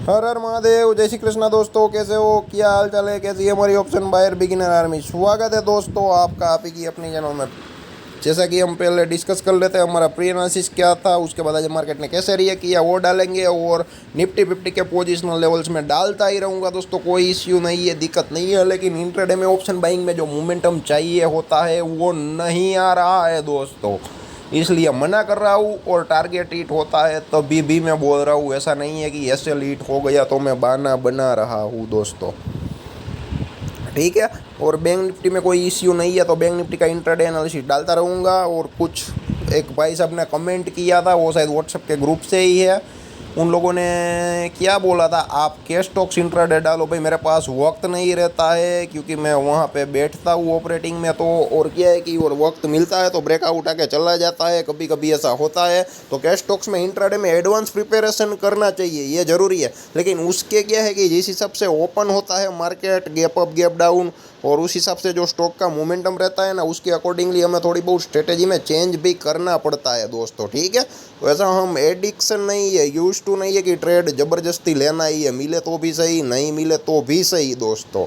हर हर महादेव, जय श्री कृष्णा। दोस्तों कैसे हो, क्या हाल चाल है, कैसी है हमारी ऑप्शन बायर बिगिनर आर्मी। स्वागत है दोस्तों आपका आप ही की अपनी चैनल में। जैसा कि हम पहले डिस्कस कर लेते हैं हमारा प्री एनालिसिस क्या था, उसके बाद आज मार्केट ने कैसे रिएक्ट किया वो डालेंगे, और निफ्टी फिफ्टी के पोजिशनल लेवल्स में डालता ही रहूँगा दोस्तों। कोई इश्यू नहीं है, दिक्कत नहीं है, लेकिन इंट्राडे में ऑप्शन बाइंग में जो मोमेंटम चाहिए होता है वो नहीं आ रहा है दोस्तों, इसलिए मना कर रहा हूँ। और टारगेट हिट होता है तभी भी मैं बोल रहा हूँ, ऐसा नहीं है कि ऐसे हिट हो गया तो मैं बहाना बना रहा हूँ दोस्तों, ठीक है। और बैंक निफ्टी में कोई इश्यू नहीं है, तो बैंक निफ्टी का इंट्राडे एनालिसिस डालता रहूँगा। और कुछ एक भाई साहब ने कमेंट किया था, वो शायद व्हाट्सएप के ग्रुप से ही है, उन लोगों ने क्या बोला था, आप कैश स्टॉक्स इंट्राडे डालो। भाई मेरे पास वक्त नहीं रहता है, क्योंकि मैं वहाँ पे बैठता हूँ ऑपरेटिंग में, तो और क्या है कि और वक्त मिलता है तो ब्रेकआउट आके चला जाता है, कभी कभी ऐसा होता है। तो कैश स्टॉक्स में इंट्राडे में एडवांस प्रिपरेशन करना चाहिए, ये ज़रूरी है। लेकिन उसके क्या है कि जिस हिसाब से ओपन होता है market, gap up gap down, और उस हिसाब से जो स्टॉक का मोमेंटम रहता है ना, उसके अकॉर्डिंगली हमें थोड़ी बहुत स्ट्रेटेजी में चेंज भी करना पड़ता है दोस्तों, ठीक है। तो ऐसा हम एडिक्शन नहीं है, यूज टू नहीं है कि ट्रेड ज़बरदस्ती लेना ही है, मिले तो भी सही, नहीं मिले तो भी सही दोस्तों,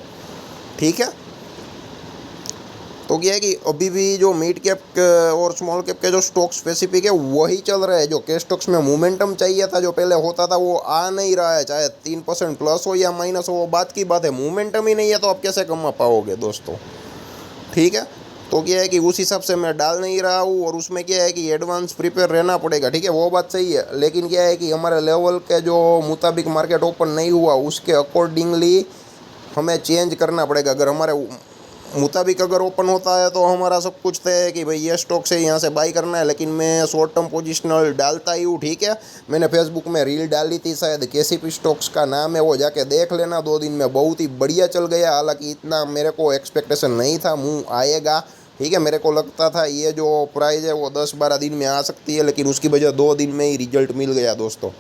ठीक है। तो क्या है कि अभी भी जो मिड कैप और स्मॉल कैप के जो स्टॉक स्पेसिफिक है वही चल रहा है। जो कैश स्टॉक्स में मोमेंटम चाहिए था, जो पहले होता था, वो आ नहीं रहा है। चाहे 3% प्लस हो या माइनस हो, वो बात की बात है। मोमेंटम ही नहीं है तो आप कैसे कमा पाओगे दोस्तों, ठीक है। तो क्या है कि उस हिसाब से मैं डाल नहीं रहा हूँ, और उसमें क्या है कि एडवांस प्रिपेयर रहना पड़ेगा, ठीक है, वो बात सही है। लेकिन क्या है कि हमारे लेवल के जो मुताबिक मार्केट ओपन नहीं हुआ, उसके अकॉर्डिंगली हमें चेंज करना पड़ेगा। अगर हमारे मुताबिक अगर ओपन होता है तो हमारा सब कुछ तय है कि भाई ये स्टॉक से यहाँ से बाई करना है। लेकिन मैं शॉर्ट टर्म पोजिशनल डालता ही हूँ, ठीक है। मैंने फेसबुक में रील डाली थी, शायद केसीपी स्टॉक्स का नाम है, वो जाके देख लेना। 2 दिन में बहुत ही बढ़िया चल गया, हालांकि इतना मेरे को एक्सपेक्टेशन नहीं था मुँह आएगा, ठीक है। मेरे को लगता था ये जो प्राइस है वो 10-12 दिन में आ सकती है, लेकिन उसकी वजह 2 दिन में ही रिजल्ट मिल गया दोस्तों,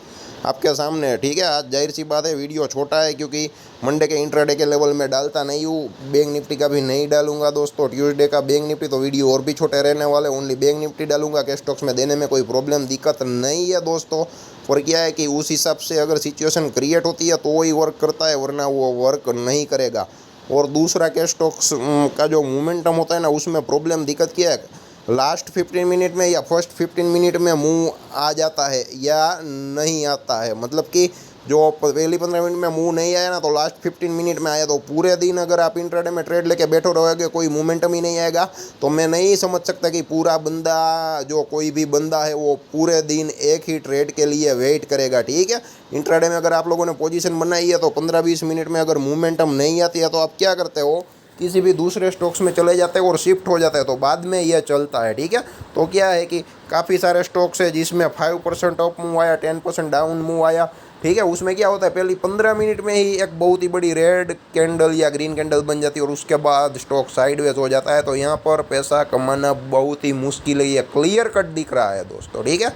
आपके सामने है, ठीक है। आज जाहिर सी बात है वीडियो छोटा है, क्योंकि मंडे के इंट्राडे के लेवल में डालता नहीं हूँ। बैंक निफ्टी का भी नहीं डालूंगा दोस्तों। ट्यूसडे का बैंक निफ्टी तो वीडियो और भी छोटे रहने वाले, ओनली बैंक निफ्टी डालूंगा। कैश स्टॉक्स में देने में कोई प्रॉब्लम दिक्कत नहीं है दोस्तों। और क्या है कि उस हिसाब से अगर सिचुएशन क्रिएट होती है तो वही वर्क करता है, वरना वो वर्क नहीं करेगा। और दूसरा कैश स्टॉक्स का जो मोमेंटम होता है ना, उसमें प्रॉब्लम दिक्कत क्या है, लास्ट 15 मिनट में या फर्स्ट 15 मिनट में मुंह आ जाता है या नहीं आता है। मतलब कि जो पहली 15 मिनट में मुंह नहीं आया ना, तो लास्ट 15 मिनट में आया। तो पूरे दिन अगर आप इंट्राडे में ट्रेड लेके बैठो रहोगे, कोई मोमेंटम ही नहीं आएगा, तो मैं नहीं समझ सकता कि पूरा बंदा, जो कोई भी बंदा है, वो पूरे दिन एक ही ट्रेड के लिए वेट करेगा, ठीक है। इंट्राडे में अगर आप लोगों ने पोजीशन बनाई है तो 15-20 मिनट में अगर मूवमेंटम नहीं आती है तो आप क्या करते हो, किसी भी दूसरे स्टॉक्स में चले जाते हैं और शिफ्ट हो जाते हैं, तो बाद में यह चलता है, ठीक है। तो क्या है कि काफ़ी सारे स्टॉक्स है जिसमें 5% अप मूव आया, 10% डाउन मूव आया, ठीक है। उसमें क्या होता है, पहली 15 मिनट में ही एक बहुत ही बड़ी रेड कैंडल या ग्रीन कैंडल बन जाती है, और उसके बाद स्टॉक साइडवेज हो जाता है। तो यहाँ पर पैसा कमाना बहुत ही मुश्किल है, ये क्लियर कट दिख रहा है दोस्तों, ठीक है।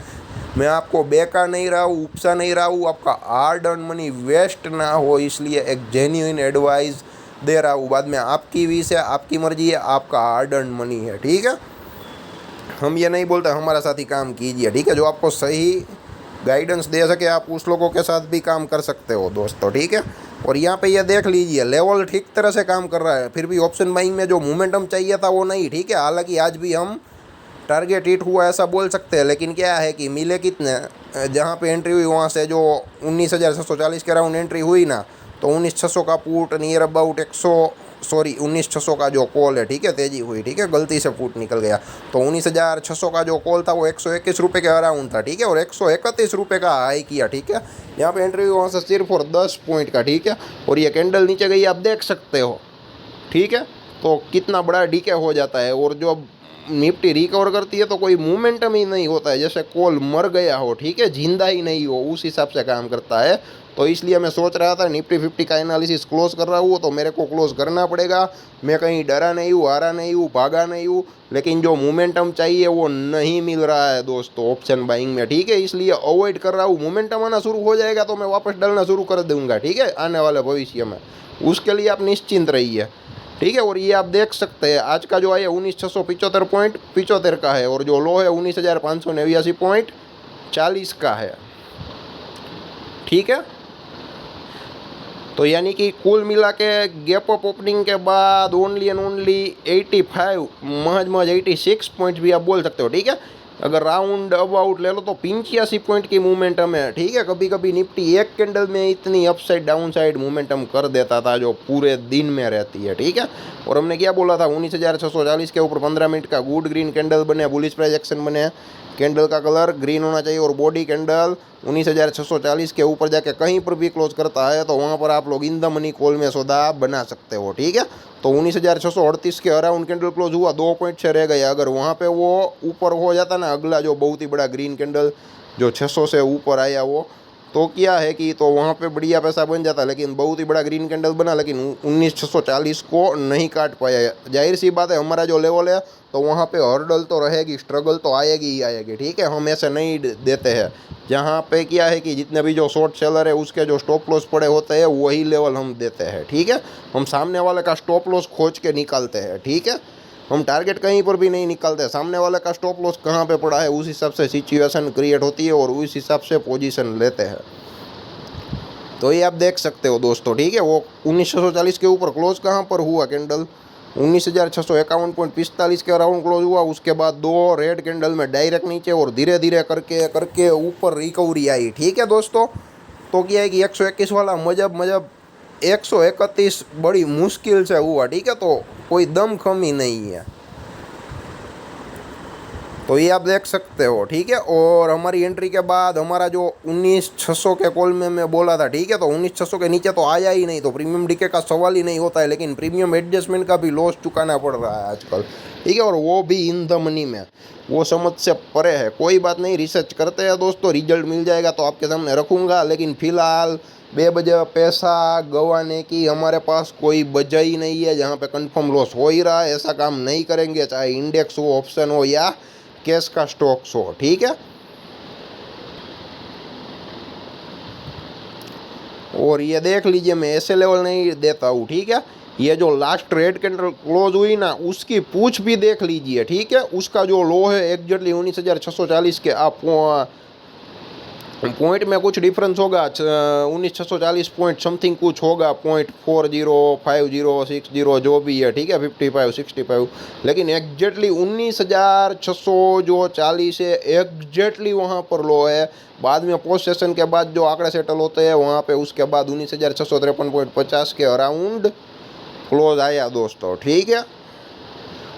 मैं आपको बेका नहीं रहा हूँ, उपसा नहीं रहा हूँ, आपका हार्ड अर्न मनी वेस्ट ना हो, इसलिए एक जेन्युइन एडवाइस दे रहा हूँ। बाद में आपकी विश है, आपकी मर्जी है, आपका हार्ड अर्न मनी है, ठीक है। हम ये नहीं बोलते हमारे साथ ही काम कीजिए, ठीक है। जो आपको सही गाइडेंस दे सके आप उस लोगों के साथ भी काम कर सकते हो दोस्तों, ठीक है। और यहाँ पे ये देख लीजिए, लेवल ठीक तरह से काम कर रहा है, फिर भी ऑप्शन बाइंग में जो मोमेंटम चाहिए था वो नहीं, ठीक है। हालांकि आज भी हम टारगेट हिट हुआ ऐसा बोल सकते हैं, लेकिन क्या है कि मिले कितने, जहाँ पे एंट्री हुई वहाँ से जो 19,640 के राउंड एंट्री हुई ना, तो 19,600 का पुट नियर अबाउट 19,600 का जो कॉल है, ठीक है, तेजी हुई, ठीक है, गलती से पुट निकल गया। तो 19,600 का जो कॉल था वो 121 रुपये के अराउंड था, ठीक है, और 131 रुपये का हाई किया, ठीक है। यहाँ पे एंट्री हुई वहाँ से सिर्फ और 10 पॉइंट का, ठीक है। और ये कैंडल नीचे गई, आप देख सकते हो, ठीक है। तो कितना बड़ा डीके हो जाता है। और जो निफ्टी रिकवर करती है तो कोई मोमेंटम ही नहीं होता है, जैसे कॉल मर गया हो, ठीक है, जिंदा ही नहीं हो, उस हिसाब से काम करता है। तो इसलिए मैं सोच रहा था निफ्टी 50 का एनालिसिस क्लोज कर रहा हूँ, तो मेरे को क्लोज करना पड़ेगा। मैं कहीं डरा नहीं हूँ, हारा नहीं हूँ, भागा नहीं हूँ, लेकिन जो मोमेंटम चाहिए वो नहीं मिल रहा है दोस्तों ऑप्शन बाइंग में, ठीक है। इसलिए अवॉइड कर रहा हूँ। मोमेंटम आना शुरू हो जाएगा तो मैं वापस डालना शुरू कर दूंगा, ठीक है, आने वाले भविष्य में। उसके लिए आप निश्चिंत रहिए, ठीक है। और ये आप देख सकते हैं आज का जो है 19,675.75 का है, और जो लो है 19,589.40 का है, ठीक है। तो यानी कि कुल मिला के गैप अप ओपनिंग के बाद ओनली एंड ओनली 85 महज 86 पॉइंट भी आप बोल सकते हो, ठीक है। अगर राउंड अबाउट ले लो तो 85 पॉइंट की मूवमेंटम है, ठीक है। कभी कभी निफ्टी एक कैंडल में इतनी अपसाइड डाउन साइड मूवमेंटम कर देता था जो पूरे दिन में रहती है, ठीक है। और हमने क्या बोला था, 19,640 के ऊपर 15 मिनट का गुड ग्रीन कैंडल बने, बुलिश प्राइस एक्शन बने, कैंडल का कलर ग्रीन होना चाहिए और बॉडी कैंडल 19,640 के ऊपर जाके कहीं पर भी क्लोज करता है तो वहाँ पर आप लोग इन द मनी कॉल में सौदा बना सकते हो, ठीक है। तो 19,638 के अराउंड कैंडल क्लोज हुआ, 2.6 रह गए। अगर वहाँ पे वो ऊपर हो जाता ना, अगला जो बहुत ही बड़ा ग्रीन कैंडल जो 600 से ऊपर आया वो, तो क्या है कि तो वहाँ पे बढ़िया पैसा बन जाता, लेकिन बहुत ही बड़ा ग्रीन कैंडल बना, लेकिन 19,640 को नहीं काट पाया। जाहिर सी बात है, हमारा जो लेवल है तो वहाँ पे हर्डल तो रहेगी, स्ट्रगल तो आएगी ही आएगी, ठीक है। हम ऐसे नहीं देते हैं। जहाँ पे क्या है कि जितने भी जो शॉर्ट सेलर है उसके जो स्टॉप लॉस पड़े होते हैं वही लेवल हम देते हैं, ठीक है। हम सामने वाले का स्टॉप लॉस खोज के निकालते हैं, ठीक है। हम टारगेट कहीं पर भी नहीं निकालते, सामने वाले का स्टॉप लॉस कहाँ पे पड़ा है उस हिसाब से सिचुएशन क्रिएट होती है और उस हिसाब से पोजीशन लेते हैं। तो ये आप देख सकते हो दोस्तों, ठीक है। वो 1940 के ऊपर क्लोज कहाँ पर हुआ कैंडल, 19,651.45 के अराउंड क्लोज हुआ। उसके बाद 2 रेड कैंडल में डायरेक्ट नीचे और धीरे धीरे करके करके ऊपर रिकवरी आई, ठीक है दोस्तों। तो क्या है कि 121 वाला मजब 131 बड़ी मुश्किल से हुआ, ठीक है। तो कोई दम कमी नहीं है, तो ये आप देख सकते हो, ठीक है। और हमारी एंट्री के बाद हमारा जो 19,600 के कॉल में मैं बोला था, ठीक है, तो 19,600 के नीचे तो आया ही नहीं, तो प्रीमियम डीके का सवाल ही नहीं होता है। लेकिन प्रीमियम एडजस्टमेंट का भी लॉस चुकाना पड़ रहा है आजकल, ठीक है, और वो भी इन द मनी में, वो समझ से परे है। कोई बात नहीं, रिसर्च करते हैं दोस्तों, रिजल्ट मिल जाएगा तो आपके सामने रखूँगा। लेकिन फ़िलहाल बेवजह पैसा गंवाने की हमारे पास कोई वजह ही नहीं है। जहाँ पे कंफर्म लॉस हो ही रहा है, ऐसा काम नहीं करेंगे, चाहे इंडेक्स हो, ऑप्शन हो या कैश का स्टॉक्स हो, ठीक है। और ये देख लीजिए, मैं ऐसे लेवल नहीं देता हूँ, ठीक है। ये जो लास्ट रेड कैंडल क्लोज हुई ना, उसकी पूछ भी देख लीजिए, ठीक है। उसका जो लो है एग्जैक्टली 19,640 के, आप पॉइंट में कुछ डिफरेंस होगा, 19,640 पॉइंट समथिंग कुछ होगा, 0.40 50 60 जो भी है, ठीक है, 55 65। लेकिन एग्जैक्टली 19,600 जो 40 है एग्जैक्टली वहाँ पर लो है। बाद में पोस्ट सेशन के बाद जो आंकड़े सेटल होते हैं वहाँ पे उसके बाद 19,653.50 के अराउंड क्लोज आया दोस्तों, ठीक है।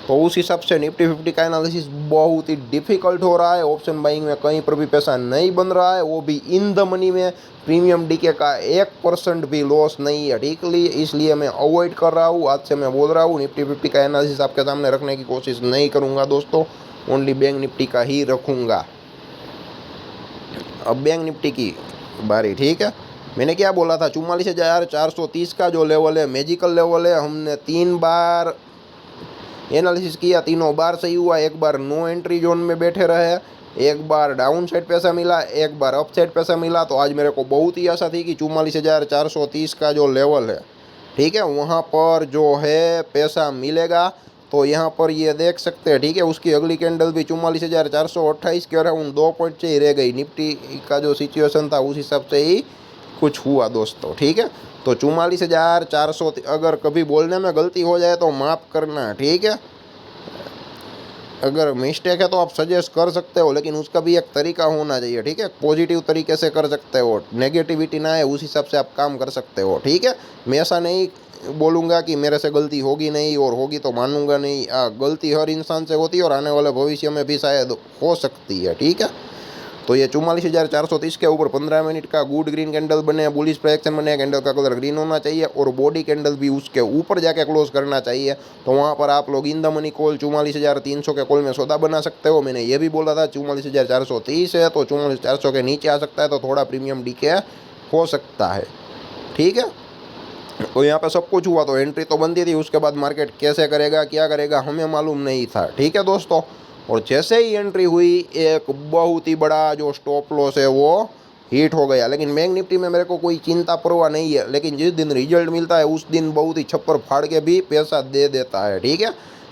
तो उस हिसाब से निफ्टी 50 का एनालिसिस बहुत ही डिफिकल्ट हो रहा है। ऑप्शन बाइंग में कहीं पर भी पैसा नहीं बन रहा है, वो भी इन द मनी में। प्रीमियम डीके का 1% भी लॉस नहीं है, ठीक है, इसलिए मैं अवॉइड कर रहा हूँ। आज से मैं बोल रहा हूँ, निफ्टी 50 का एनालिसिस आपके सामने रखने की कोशिश नहीं करूँगा दोस्तों, ओनली बैंक निफ्टी का ही रखूँगा। अब बैंक निफ्टी की बारी, ठीक है। मैंने क्या बोला था, 44,430 का जो लेवल है मैजिकल लेवल है। हमने 3 बार एनालिसिस किया, तीनों बार सही हुआ। एक बार नो एंट्री जोन में बैठे रहे, एक बार डाउन साइड पैसा मिला, एक बार अप साइड पैसा मिला। तो आज मेरे को बहुत ही आशा थी कि 44,430 का जो लेवल है, ठीक है, वहाँ पर जो है पैसा मिलेगा। तो यहाँ पर ये देख सकते हैं, ठीक है। उसकी अगली कैंडल भी 44,428 के अराउंड 2.6 ही रह गई। निफ्टी का जो सिचुएशन था उस हिसाब से ही कुछ हुआ दोस्तों, ठीक है। तो 44,400, अगर कभी बोलने में गलती हो जाए तो माफ़ करना, ठीक है। अगर मिस्टेक है तो आप सजेस्ट कर सकते हो, लेकिन उसका भी एक तरीका होना चाहिए, ठीक है। पॉजिटिव तरीके से कर सकते हो, नेगेटिविटी ना है, उस हिसाब से आप काम कर सकते हो, ठीक है। मैं ऐसा नहीं बोलूँगा कि मेरे से गलती होगी नहीं, और होगी तो मानूंगा नहीं। गलती हर इंसान से होती है और आने वाले भविष्य में भी शायद हो सकती है, ठीक है। तो ये 44,430 के ऊपर 15 मिनट का गुड ग्रीन कैंडल बने, बुलिश प्राइस बने, कैंडल का कलर ग्रीन होना चाहिए और बॉडी कैंडल भी उसके ऊपर जाके क्लोज करना चाहिए। तो वहाँ पर आप लोग इन द मनी कॉल 44,300 के कॉल में सौदा बना सकते हो। मैंने ये भी बोला था 44,430 है, तो 44,400 के नीचे आ सकता है, तो थोड़ा प्रीमियम डीके हो सकता है, ठीक है। तो यहाँ पे सब कुछ हुआ, तो एंट्री तो बनती थी, उसके बाद मार्केट कैसे करेगा क्या करेगा हमें मालूम नहीं था, ठीक है दोस्तों। और जैसे ही एंट्री हुई, एक बहुत ही बड़ा जो स्टॉप लॉस है वो हिट हो गया। लेकिन बैंक निफ्टी में मेरे को कोई चिंता परवाह नहीं है, लेकिन जिस दिन रिजल्ट मिलता है उस दिन बहुत ही छप्पर फाड़ के भी पैसा दे देता है, ठीक है।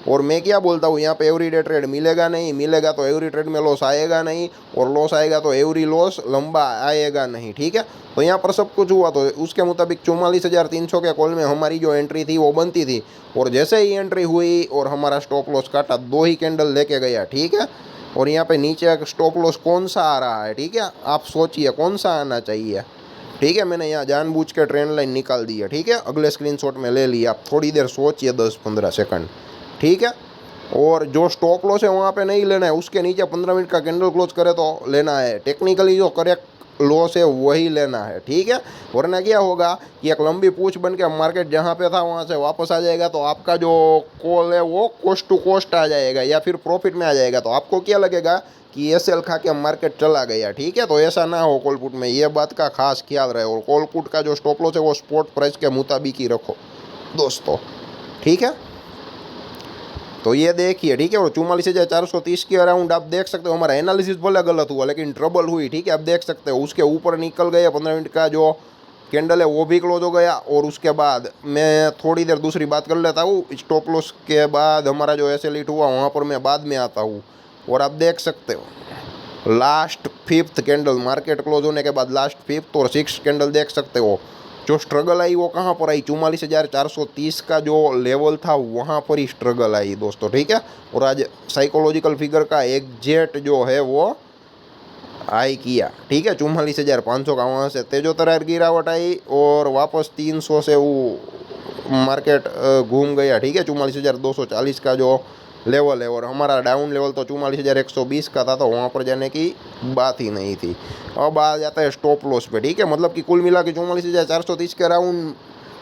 और मैं क्या बोलता हूँ, यहाँ पे एवरीडे ट्रेड मिलेगा नहीं, मिलेगा तो एवरी ट्रेड में लॉस आएगा नहीं, और लॉस आएगा तो एवरी लॉस लंबा आएगा नहीं, ठीक है। तो यहाँ पर सब कुछ हुआ, तो उसके मुताबिक 44,300 के कॉल में हमारी जो एंट्री थी वो बनती थी, और जैसे ही एंट्री हुई और हमारा स्टॉप लॉस काटा, 2 ही कैंडल लेके गया, ठीक है। और यहाँ पे नीचे स्टॉप लॉस कौन सा आ रहा है, ठीक है, आप सोचिए कौन सा आना चाहिए, ठीक है। मैंने यहाँ जानबूझ के ट्रेंड लाइन निकाल दी है, ठीक है, अगले स्क्रीनशॉट में ले लिया। आप थोड़ी देर सोचिए, 10-15 सेकंड, ठीक है। और जो स्टॉप लॉस है वहाँ पे नहीं लेना है, उसके नीचे 15 मिनट का कैंडल क्लोज करे तो लेना है। टेक्निकली जो करेक्ट लॉस है वही लेना है, ठीक है। वरना क्या होगा कि एक लंबी पूछ बन के मार्केट जहाँ पे था वहाँ से वापस आ जाएगा, तो आपका जो कॉल है वो कोस्ट टू कोस्ट आ जाएगा या फिर प्रॉफिट में आ जाएगा। तो आपको क्या लगेगा कि एसएल खा के मार्केट चला गया, ठीक है। तो ऐसा ना हो कॉल पुट में, ये बात का खास ख्याल रहे। और कॉल पुट का जो स्टॉप लॉस है वो स्पॉट प्राइस के मुताबिक ही रखो दोस्तों, ठीक है। तो ये देखिए, ठीक है। और 44,430 के अराउंड आप देख सकते हो, हमारा एनालिसिस भले गलत हुआ लेकिन ट्रबल हुई, ठीक है। आप देख सकते हो उसके ऊपर निकल गया, 15 मिनट का जो कैंडल है वो भी क्लोज हो गया। और उसके बाद मैं थोड़ी देर दूसरी बात कर लेता हूँ, स्टॉप लॉस के बाद हमारा जो एसएल हिट हुआ वहाँ पर मैं बाद में आता हूँ। और आप देख सकते हो last 5th candle, market close होने के बाद लास्ट 5th और 6th कैंडल देख सकते हो। जो स्ट्रगल आई वो कहाँ पर आई, 44,430 का जो लेवल था वहाँ पर ही स्ट्रगल आई दोस्तों, ठीक है। और आज साइकोलॉजिकल फिगर का एग्जैक्ट जो है वो हाई किया, ठीक है, 44,500 का। वहाँ से तेजो तरार गिरावट आई और वापस 300 से वो मार्केट घूम गया, ठीक है। 44,240 का जो लेवल है, और हमारा डाउन लेवल तो 44,120 का था, तो वहाँ पर जाने की बात ही नहीं थी। अब आ जाता है स्टॉप लॉस पे, ठीक है। मतलब कि कुल मिला के 44,430 के अराउंड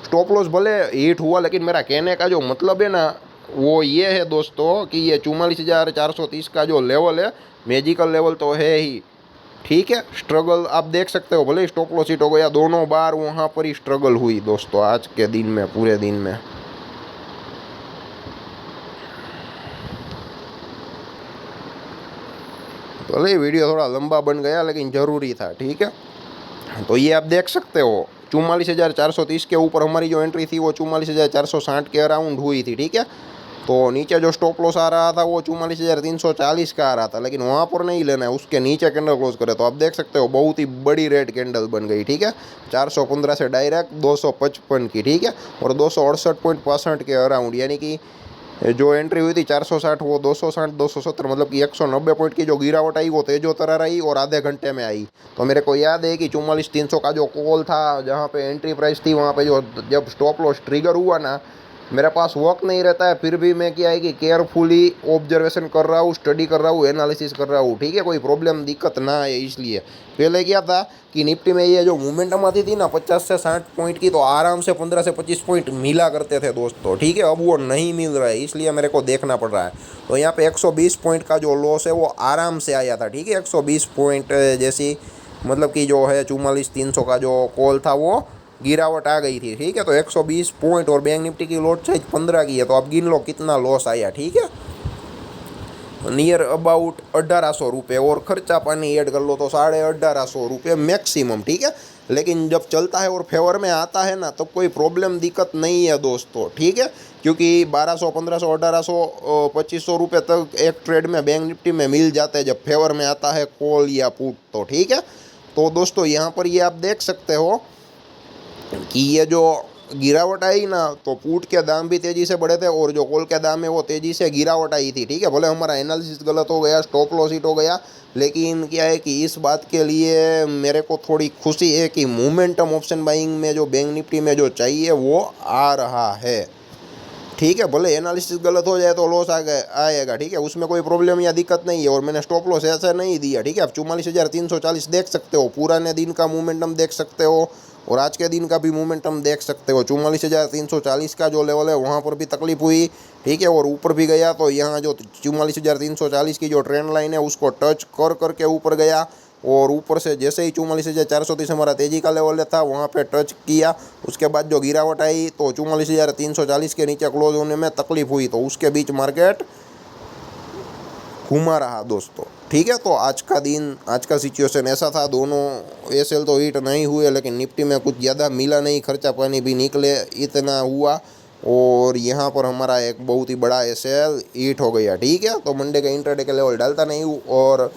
स्टॉप लॉस भले हिट हुआ, लेकिन मेरा कहने का जो मतलब है ना वो ये है दोस्तों कि ये 44,430 का जो लेवल है मैजिकल लेवल तो है ही, ठीक है। स्ट्रगल आप देख सकते हो, भले स्टॉप लॉस हिट हो गया, दोनों बार वहाँ पर ही स्ट्रगल हुई दोस्तों आज के दिन में, पूरे दिन में। भले वीडियो थोड़ा लंबा बन गया लेकिन ज़रूरी था, ठीक है। तो ये आप देख सकते हो 44,430 के ऊपर हमारी जो एंट्री थी वो 44,460 के अराउंड हुई थी, ठीक है। तो नीचे जो स्टॉप लॉस आ रहा था वो 44,340 का आ रहा था, लेकिन वहाँ पर नहीं लेना है, उसके नीचे कैंडल क्लोज करे। तो आप देख सकते हो बहुत ही बड़ी रेड कैंडल बन गई, ठीक है। 415 से डायरेक्ट 255 की, ठीक है। और 268.65 के अराउंड, यानी कि जो एंट्री हुई थी 460 वो 260 270, मतलब कि 190 पॉइंट की जो गिरावट आई वो तेजो तरार आई और आधे घंटे में आई। तो मेरे को याद है कि 44,300 का जो कॉल था जहाँ पे एंट्री प्राइस थी, वहाँ पे जो जब स्टॉप लॉस ट्रिगर हुआ ना, मेरे पास वक्त नहीं रहता है, फिर भी मैं क्या है कि केयरफुली ऑब्जर्वेशन कर रहा हूँ, स्टडी कर रहा हूँ, एनालिसिस कर रहा हूँ, ठीक है। कोई प्रॉब्लम दिक्कत ना आए इसलिए। पहले क्या था कि निफ्टी में ये जो मोमेंटम आती थी ना 50 से 60 पॉइंट की, तो आराम से 15 से 25 पॉइंट मिला करते थे दोस्तों, ठीक है। अब वो नहीं मिल रहा है, इसलिए मेरे को देखना पड़ रहा है। तो यहाँ पे 120 पॉइंट का जो लॉस है वो आराम से आया था, ठीक है। 120 पॉइंट जैसी, मतलब कि जो है 44,300 का जो कॉल था वो गिरावट आ गई थी, ठीक है। तो 120 पॉइंट और बैंक निफ्टी की लॉट साइज 15 की है, तो आप गिन लो कितना लॉस आया, ठीक है। नियर अबाउट 1,800 रुपये, और खर्चा पानी ऐड कर लो तो 1,850 रुपये मैक्सिमम, ठीक है। लेकिन जब चलता है और फेवर में आता है ना, तो कोई प्रॉब्लम दिक्कत नहीं है दोस्तों, ठीक है। क्योंकि 1,200 1,500 1,800 2,500 रुपये तक एक ट्रेड में बैंक निफ्टी में मिल जाते हैं जब फेवर में आता है कॉल या पुट, तो ठीक है। तो दोस्तों यहाँ पर ये आप देख सकते हो कि ये जो गिरावट आई ना, तो पुट के दाम भी तेज़ी से बढ़े थे और जो कॉल के दाम है वो तेज़ी से गिरावट आई थी, ठीक है। भले हमारा एनालिसिस गलत हो गया, स्टॉप लॉस हिट हो गया, लेकिन क्या है कि इस बात के लिए मेरे को थोड़ी खुशी है कि मोमेंटम ऑप्शन बाइंग में जो बैंक निफ्टी में जो चाहिए वो आ रहा है, ठीक है। भले एनालिसिस गलत हो जाए तो लॉस आएगा, ठीक है, उसमें कोई प्रॉब्लम या दिक्कत नहीं है। और मैंने स्टॉप लॉस ऐसा नहीं दिया, ठीक है। आप 44,340 देख सकते हो, पुराने दिन का मोमेंटम देख सकते हो और आज के दिन का भी मोमेंटम देख सकते हो। 44,340 का जो लेवल है वहाँ पर भी तकलीफ हुई, ठीक है, और ऊपर भी गया। तो यहाँ जो 44,340 की जो ट्रेंड लाइन है उसको टच कर करके ऊपर गया, और ऊपर से जैसे ही 44,430 हमारा तेज़ी का लेवल था वहाँ पे टच किया, उसके बाद जो गिरावट आई तो 44,340 के नीचे क्लोज होने में तकलीफ हुई, तो उसके बीच मार्केट घुमा रहा दोस्तों, ठीक है। तो आज का दिन, आज का सिचुएशन ऐसा था। दोनों एसएल तो हिट नहीं हुए, लेकिन निफ्टी में कुछ ज़्यादा मिला नहीं, खर्चा पानी भी निकले इतना हुआ। और यहाँ पर हमारा एक बहुत ही बड़ा एसएल हिट हो गया, ठीक है। तो मंडे का इंट्राडे का लेवल डालता नहीं हूँ और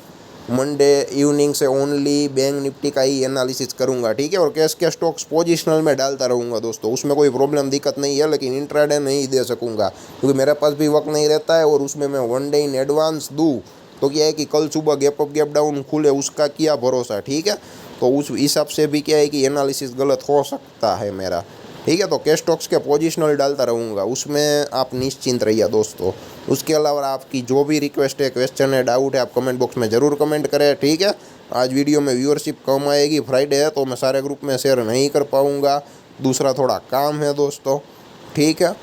मंडे इवनिंग से ओनली बैंक निफ्टी का ही एनालिसिस करूँगा, ठीक है। और कैश के स्टॉक्स पोजिशनल में डालता रहूँगा दोस्तों, उसमें कोई प्रॉब्लम दिक्कत नहीं है, लेकिन इंट्राडे नहीं दे सकूँगा क्योंकि मेरे पास भी वक्त नहीं रहता है। और उसमें मैं वन डे इन एडवांस दूँ तो क्या है कि कल सुबह गैप अप गैप डाउन खुले उसका क्या भरोसा, ठीक है। तो उस हिसाब से भी क्या है कि एनालिसिस गलत हो सकता है मेरा, ठीक है। तो कैश स्टॉक्स के पोजिशनल डालता रहूँगा, उसमें आप निश्चिंत रहिए दोस्तों। उसके अलावा आपकी जो भी रिक्वेस्ट है, क्वेश्चन है, डाउट है, आप कमेंट बॉक्स में ज़रूर कमेंट करें, ठीक है। आज वीडियो में व्यूअरशिप कम आएगी, फ्राइडे है तो मैं सारे ग्रुप में शेयर नहीं कर पाऊँगा, दूसरा थोड़ा काम है दोस्तों, ठीक है।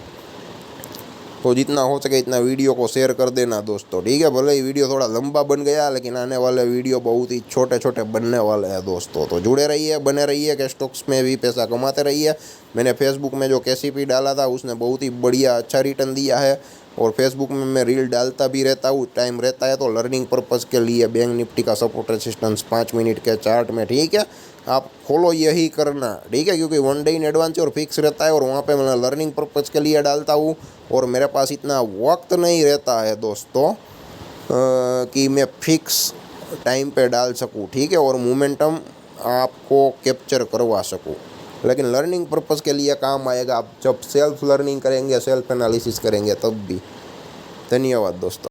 तो जितना हो सके इतना वीडियो को शेयर कर देना दोस्तों, ठीक है। भले ही वीडियो थोड़ा लंबा बन गया लेकिन आने वाले वीडियो बहुत ही छोटे छोटे बनने वाले हैं दोस्तों। तो जुड़े रहिए, बने रहिए, कैश स्टॉक्स में भी पैसा कमाते रहिए। मैंने फेसबुक में जो KCP डाला था उसने बहुत ही बढ़िया अच्छा रिटर्न दिया है और फेसबुक में मैं रील डालता भी रहता हूँ, टाइम रहता है तो लर्निंग पर्पज़ के लिए बैंक निफ्टी का सपोर्ट रेजिस्टेंस 5 मिनट के चार्ट में, ठीक है। आप फॉलो यही करना, ठीक है, क्योंकि वन डे इन एडवांस और फिक्स रहता है और वहाँ पे मैं लर्निंग पर्पज़ के लिए डालता हूँ और मेरे पास इतना वक्त नहीं रहता है दोस्तों कि मैं फिक्स टाइम पे डाल सकूँ, ठीक है, और मोमेंटम आपको कैप्चर करवा सकूँ। लेकिन लर्निंग पर्पज़ के लिए काम आएगा, आप जब सेल्फ लर्निंग करेंगे, सेल्फ एनालिसिस करेंगे तब भी। धन्यवाद दोस्तों।